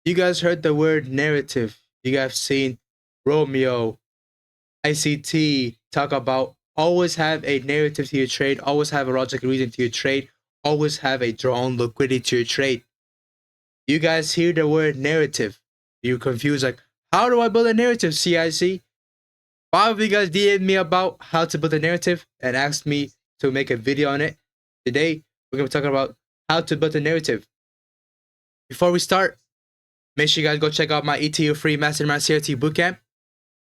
You guys heard the word narrative. You guys seen Romeo, ICT talk about always have a narrative to your trade, always have a logical reason to your trade, always have a drawn liquidity to your trade. You guys hear the word narrative. You're confused, like, how do I build a narrative, CIC? Five of you guys DM'd me about how to build a narrative and asked me to make a video on it. Today, we're going to be talking about how to build a narrative. Before we start, make sure you guys go check out my ETU free Mastermind CRT Bootcamp.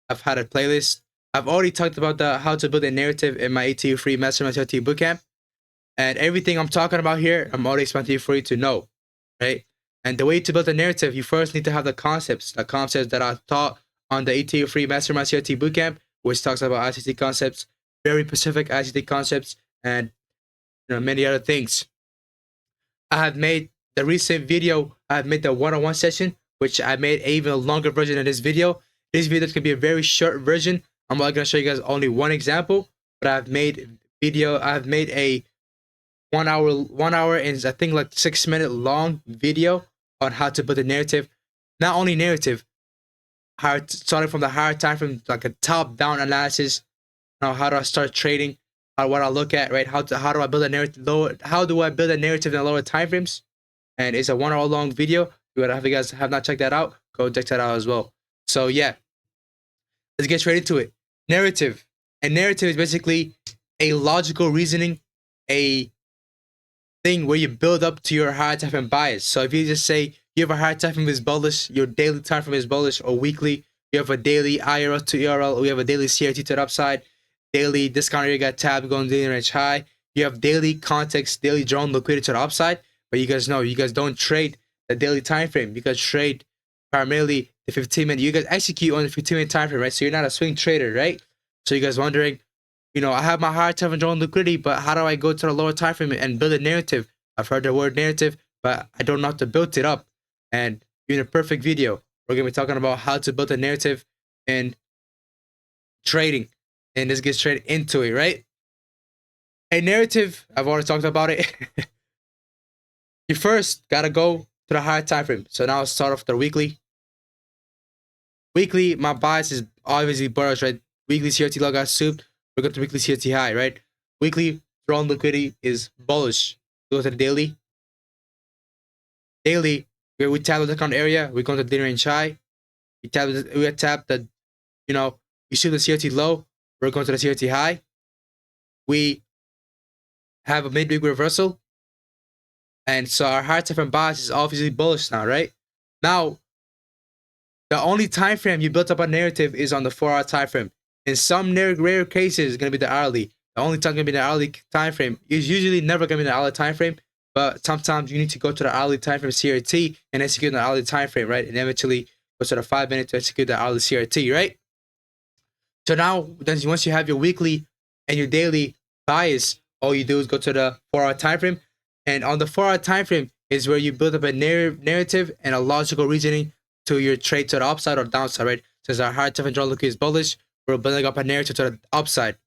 I've had a playlist. I've already talked about the how to build a narrative in my ETU free Mastermind CRT Bootcamp. And everything I'm talking about here, I'm already explaining to you for you to know, right? And the way to build a narrative, you first need to have the concepts that I taught on the ETU free Mastermind CRT Bootcamp, which talks about ICT concepts, very specific ICT concepts, and many other things. I have made the recent video, I have made the one-on-one session, which I made an even longer version of this video. This video is going to be a very short version. I'm only going to show you guys only one example, but I've made a 1 hour and I think like 6 minute long video on how to build a narrative. Not only narrative, starting from the higher time frame, like a top-down analysis. How do I start trading? What I look at, right? How do I build a narrative? How do I build a narrative in lower time frames? And it's a 1 hour long video. If you guys have not checked that out, go check that out as well. So yeah, let's get straight into it. Narrative. A narrative is basically a logical reasoning, a thing where you build up to your higher time frame bias. So if you just say you have a higher time frame is bullish, your daily time frame is bullish, or weekly, you have a daily IRL to ERL, or you have a daily CRT to the upside, daily discount area got tabbed going daily range high. You have daily context, daily drawn liquidity to the upside. But you guys know, you guys don't trade the daily time frame. You guys trade primarily the 15-minute. You guys execute on the 15-minute time frame, right? So you're not a swing trader, right? So you guys wondering, I have my higher time frame drawn liquidity, but how do I go to the lower time frame and build a narrative? I've heard the word narrative, but I don't know how to build it up. And in a perfect video, we're gonna be talking about how to build a narrative in trading. And let's get straight into it, right? A narrative, I've already talked about it. You first gotta go to the higher time frame. So now let's start off the weekly. Weekly, my bias is obviously bullish, right? Weekly CRT low got souped. We're going to weekly CRT high, right? Weekly drawn liquidity is bullish. Go to the daily. Daily, where we tap the discount area, we go to the daily range high. We tap the, you see the CRT low, we're going to the CRT high. We have a midweek reversal. And so our higher time frame bias is obviously bullish now, right? Now, the only time frame you built up a narrative is on the 4-hour time frame. In some rare cases, it's going to be the hourly. The only time going to be the hourly time frame. It's usually never going to be the hourly time frame, but sometimes you need to go to the hourly time frame CRT and execute the hourly time frame, right? And eventually go to the 5 minute to execute the hourly CRT, right? So now, then once you have your weekly and your daily bias, all you do is go to the 4-hour time frame, and on the 4-hour time frame is where you build up a narrative and a logical reasoning to your trade to the upside or downside, right? Since our higher time frame draw liquidity is bullish, we're building up a narrative to the upside.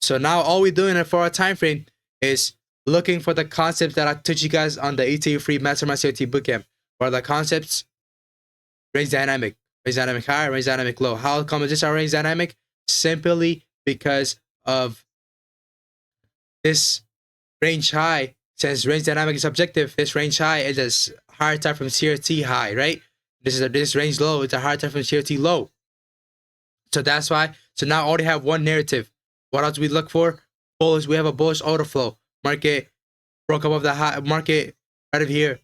So now all we're doing in a 4-hour time frame is looking for the concepts that I teach you guys on the ETU free Mastermind CRT Bootcamp. What are the concepts? Range dynamic high, range dynamic low. How come is this our range dynamic? Simply because of this range high. Since range dynamic is subjective, this range high is a higher time from CRT high, right? This range low is a higher time from CRT low. So that's why. So now I already have one narrative. What else do we look for? Bullish. We have a bullish order flow. Market broke above the high. Market right over here.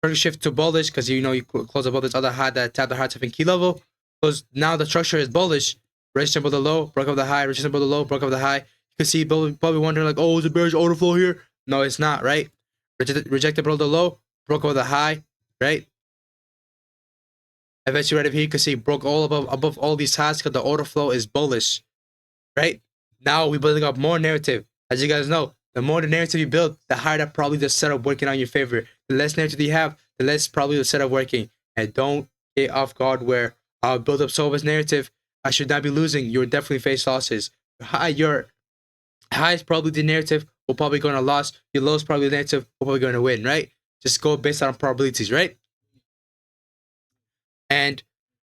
First shift to bullish because you close above this other high that tapped the high time key level. Because now the structure is bullish. Resistance above the low, broke up the high. Resistance above the low, broke up the high. You can see probably wondering like, oh, is it bearish order flow here? No, it's not, right? Rejected below the low, broke over the high, right? Eventually right over here, you can see broke all above all these highs because the order flow is bullish, right? Now we're building up more narrative. As you guys know, the more the narrative you build, the higher that probably the setup working on your favor. The less narrative you have, the less probably the setup working. And don't get off guard where I'll build up so much narrative, I should not be losing. You'll definitely face losses. Your highest probability narrative will probably going to lose. Your lowest probability narrative will probably going to win, right? Just go based on probabilities, right? And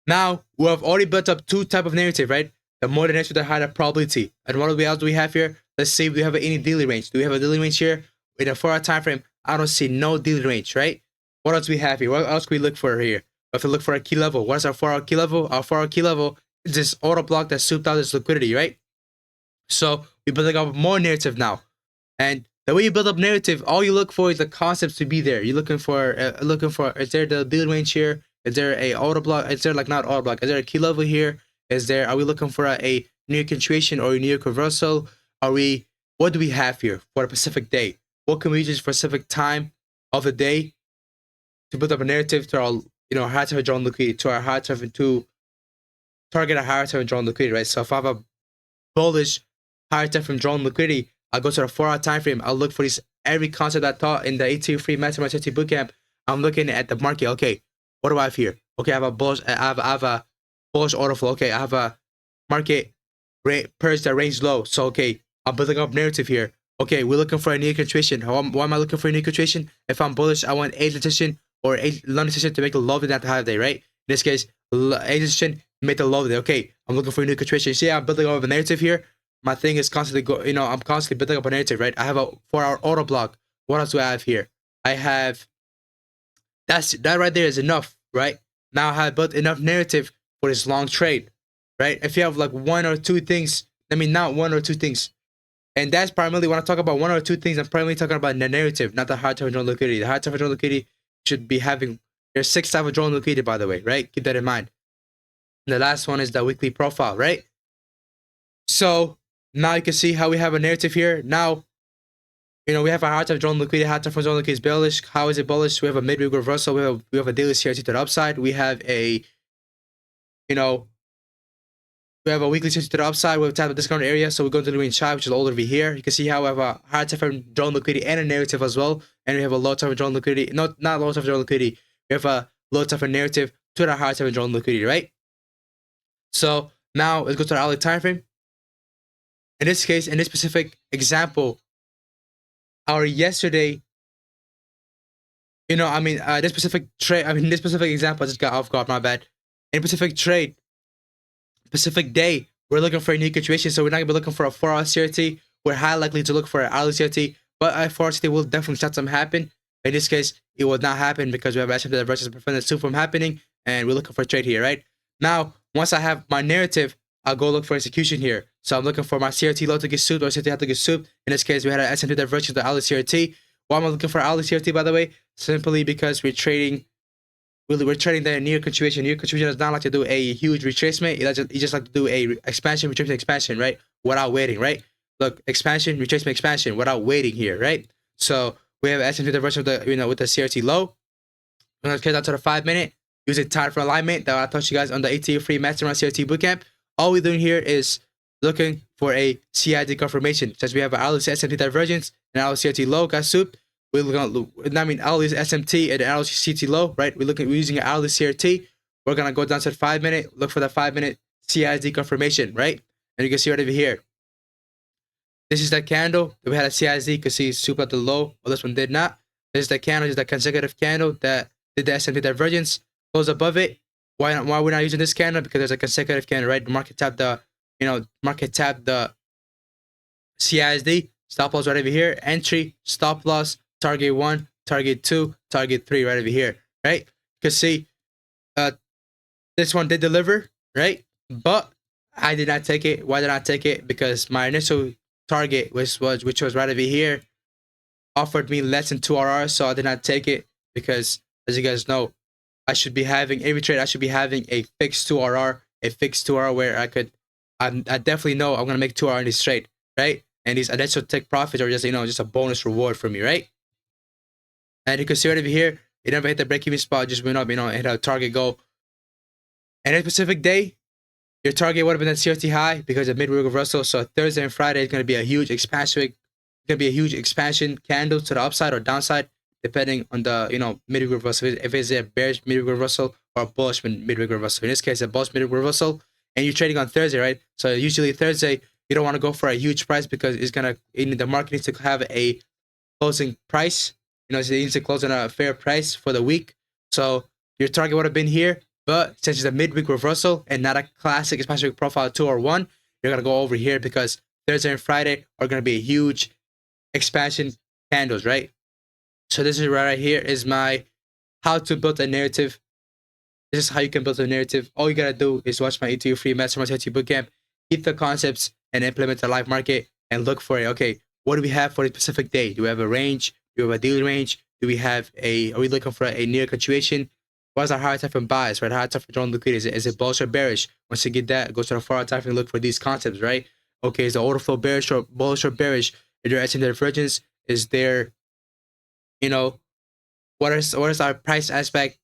now we have already built up two type of narrative, right? The more the narrative, the higher the probability. And what else do we have here? Let's see if we have any daily range. Do we have a daily range here? In a 4-hour time frame, I don't see no daily range, right? What else do we have here? What else can we look for here? We have to look for a key level. What is our 4-hour key level? Our 4-hour key level is this auto block that souped out this liquidity, right? So we're building up more narrative now. And the way you build up narrative, all you look for is the concepts to be there. You're looking for is there the daily range here? Is there a auto block? Is there like not auto block? Is there a key level here? Are we looking for a New York continuation or a New York reversal? What do we have here for a specific day? What can we use for a specific time of the day to build up a narrative to our high time drawn liquidity, to our high time to target a higher time drawn liquidity, right? So if I have a bullish higher time from drawn liquidity, I'll go to the 4-hour time frame. I'll look for every concept I taught in the 18 free mastermind 50 bootcamp. I'm looking at the market. Okay, what do I have here? Okay, I have a bullish order flow. Okay, I have a market purge that range low. So okay, I'm building up narrative here. Okay, we're looking for a new continuation. Why am I looking for a new continuation? If I'm bullish, I want a position or a long position to make the low day not the high day, right? In this case, a position make the low day. Okay, I'm looking for a new continuation. See, I'm building up a narrative here. My thing is constantly I'm constantly building up a narrative, right? I have a 4-hour auto block. What else do I have here? I have that right there is enough, right? Now I have built enough narrative for this long trade, right? If you have like one or two things, not one or two things. And that's primarily when I talk about one or two things, I'm primarily talking about the narrative, not the high time drawn liquidity. The high time drawn liquidity should be having, there's 6 types of drawn liquidity, by the way, right? Keep that in mind. And the last one is the weekly profile, right? So now you can see how we have a narrative here. Now, we have a high time drawn liquidity, high time drawn liquidity is bullish. How is it bullish? We have a midweek reversal. We have a daily CRT to the upside. We have a, we have a weekly CRT to the upside. We have type of discount area. So we're going to the range high, which is all over here. You can see how we have a high time drawn liquidity and a narrative as well. And we have a low time drawn liquidity. Not low time drawn liquidity. We have a low time narrative to the high time drawn liquidity, right? So now let's go to the hourly time frame. In this case, in this specific example, our yesterday, this specific trade, this specific example, I just got off guard, my bad. In a specific trade, specific day, we're looking for a new situation, so we're not going to be looking for a 4-hour CRT. We're highly likely to look for an hourly CRT, but a 4-hour CRT will definitely start some happen. In this case, it will not happen because we have S&P versus prevent the 2 from happening, and we're looking for a trade here, right? Now, once I have my narrative, I'll go look for execution here. So I'm looking for my CRT low to get souped or CRT high to get souped. In this case, we had an S&P divergence to the hourly CRT. Why am I looking for hourly CRT, by the way? Simply because we're trading the near continuation. Near continuation does not like to do a huge retracement. It just like to do a expansion, retracement, expansion, right? Without waiting, right? Look, expansion, retracement, expansion without waiting here, right? So we have S&P divergence with the with the CRT low. I'm gonna get down to the 5-minute using time for alignment that I taught you guys on the 18 free mastermind CRT bootcamp. All we're doing here is looking for a CID confirmation. Since we have an hourly SMT divergence and hourly CRT low got souped, we're looking at hourly SMT and hourly CRT low, right? We're using an hourly CRT. We're gonna go down to the 5-minute, look for the 5-minute CID confirmation, right? And you can see right over here. This is the candle. We had a CID. You can see souped at the low. Well, this one did not. This is the candle. This is the consecutive candle that did the SMT divergence. Goes above it. Why we're not using this candle? Because there's a consecutive candle, right? Market tap the CISD, stop loss right over here, entry, stop loss, target 1, target 2, target 3 right over here, right? You can see this one did deliver, right? But I did not take it. Why did I not take it? Because my initial target which was right over here offered me less than 2 RR, so I did not take it because, as you guys know, I should be having every trade. I should be having a fixed 2 RR, a fixed 2 RR where I definitely know I'm gonna make 2 RR in this trade, right? And these initial take profits are just a bonus reward for me, right? And you can see right over here, it never hit the break-even spot, just went up, it hit a target goal. And a specific day, your target would have been at CRT high because of midweek reversal. So Thursday and Friday is gonna be a huge expansion. It's gonna be a huge expansion candle to the upside or downside, depending on the midweek reversal. If it's a bearish midweek reversal or a bullish midweek reversal. In this case, a bullish midweek reversal, and you're trading on Thursday, right? So usually Thursday, you don't want to go for a huge price because the market needs to have a closing price. So it needs to close on a fair price for the week. So your target would have been here. But since it's a midweek reversal and not a classic expansion week profile 2 or 1, you're gonna go over here because Thursday and Friday are gonna be a huge expansion candles, right? So this is right here is my how to build a narrative. This is how you can build a narrative. All you gotta do is watch my ETU free mastermind ETU bootcamp, keep the concepts and implement the live market and look for it. Okay, what do we have for a specific day? Do we have a range? Do we have a daily range? Do we have are we looking for a near continuation? What's our higher time frame bias, right? Higher time frame drawn liquidity. Is it bullish or bearish? Once you get that, go to the 4-hour time frame and look for these concepts, right? Okay, is the order flow bearish or bullish or bearish? Is there SM divergence? Is there, you know, what is our price aspect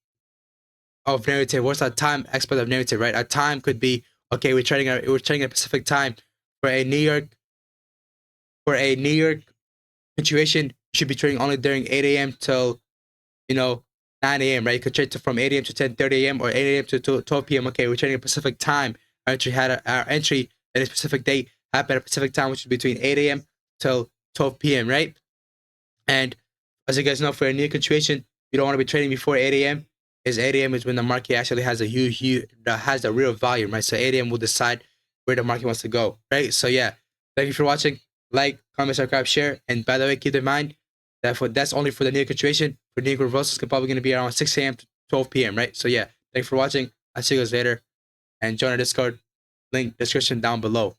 of narrative? What's our time aspect of narrative, right? Our time could be okay. We're trading at a specific time for a New York situation. You should be trading only during 8 a.m. till 9 a.m. right? You could trade from 8 a.m. to 10:30 a.m. or 8 a.m. to 12 p.m. Okay, we're trading a Pacific time. Our entry at a specific date happened at a Pacific time, which is between 8 a.m. till 12 p.m. right? And as you guys know, for a new situation, you don't want to be trading before 8 a.m. Is 8 a.m. is when the market actually has a huge that has the real volume, right? So 8 a.m. will decide where the market wants to go, right? So yeah, thank you for watching. Like, comment, subscribe, share, and by the way, keep in mind that that's only for the new situation. For new reversals, it's probably going to be around 6 a.m. to 12 p.m. right? So yeah, thanks for watching. I'll see you guys later, and join our Discord. Link description down below.